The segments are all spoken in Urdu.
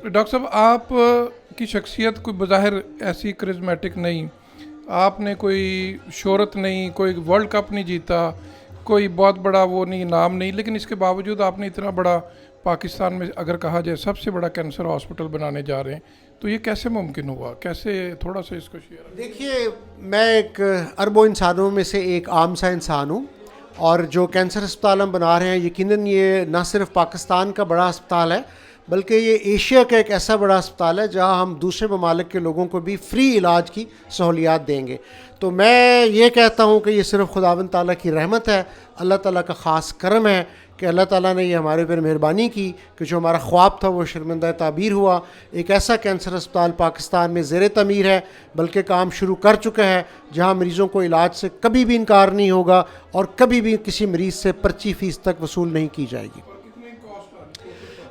ڈاکٹر صاحب آپ کی شخصیت کوئی بظاہر ایسی کرزمیٹک نہیں، آپ نے کوئی شہرت نہیں، کوئی ورلڈ کپ نہیں جیتا، کوئی بہت بڑا وہ نہیں، نام نہیں، لیکن اس کے باوجود آپ نے اتنا بڑا پاکستان میں اگر کہا جائے سب سے بڑا کینسر ہاسپٹل بنانے جا رہے ہیں، تو یہ کیسے ممکن ہوا؟ کیسے؟ تھوڑا سا اس کو شیئر۔ دیکھیے، میں ایک اربوں انسانوں میں سے ایک عام سا انسان ہوں، اور جو کینسر اسپتال ہم بنا رہے ہیں یقیناً یہ نہ صرف پاکستان کا بڑا اسپتال ہے بلکہ یہ ایشیا کا ایک ایسا بڑا اسپتال ہے جہاں ہم دوسرے ممالک کے لوگوں کو بھی فری علاج کی سہولیات دیں گے۔ تو میں یہ کہتا ہوں کہ یہ صرف خداوند تعالیٰ کی رحمت ہے، اللہ تعالیٰ کا خاص کرم ہے کہ اللہ تعالیٰ نے یہ ہمارے اوپر مہربانی کی کہ جو ہمارا خواب تھا وہ شرمندہ تعبیر ہوا۔ ایک ایسا کینسر اسپتال پاکستان میں زیر تعمیر ہے، بلکہ کام شروع کر چکا ہے، جہاں مریضوں کو علاج سے کبھی بھی انکار نہیں ہوگا اور کبھی بھی کسی مریض سے پرچی فیس تک وصول نہیں کی جائے گی۔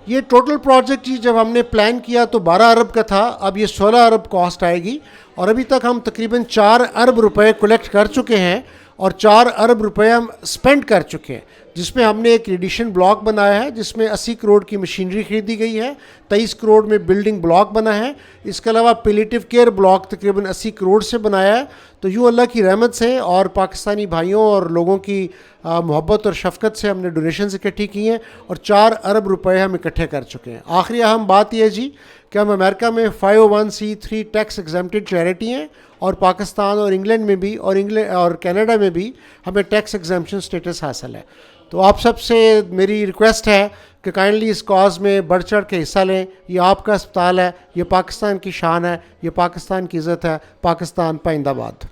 یہ ٹوٹل پروجیکٹ جب ہم نے پلان کیا تو 12 ارب کا تھا، اب یہ 16 ارب کاسٹ آئے گی، اور ابھی تک ہم تقریباً 4 ارب روپے کلیکٹ کر چکے ہیں اور 4 ارب روپے ہم اسپینڈ کر چکے ہیں، جس میں ہم نے ایک ریڈیشن بلاک بنایا ہے جس میں 80 کروڑ کی مشینری خریدی گئی ہے، 23 کروڑ میں بلڈنگ بلاک بنا ہے، اس کے علاوہ پیلیٹیو کیئر بلاک تقریباً 80 کروڑ سے بنایا ہے۔ تو یوں اللہ کی رحمت سے اور پاکستانی بھائیوں اور لوگوں کی محبت اور شفقت سے ہم نے ڈونیشنز اکٹھی کی ہیں اور 4 ارب روپے ہم اکٹھے کر چکے ہیں۔ آخری اہم بات یہ ہے جی کہ ہم امریکہ میں 501(c)(3) ٹیکس ایگزمپٹڈ چیریٹی ہیں، اور پاکستان اور انگلینڈ میں بھی اور کینیڈا میں بھی ہمیں ٹیکس ایگزمپشن سٹیٹس حاصل ہے۔ تو آپ سب سے میری ریکویسٹ ہے کہ کائنڈلی اس کاز میں بڑھ چڑھ کے حصہ لیں۔ یہ آپ کا اسپتال ہے، یہ پاکستان کی شان ہے، یہ پاکستان کی عزت ہے۔ پاکستان پائندہ باد۔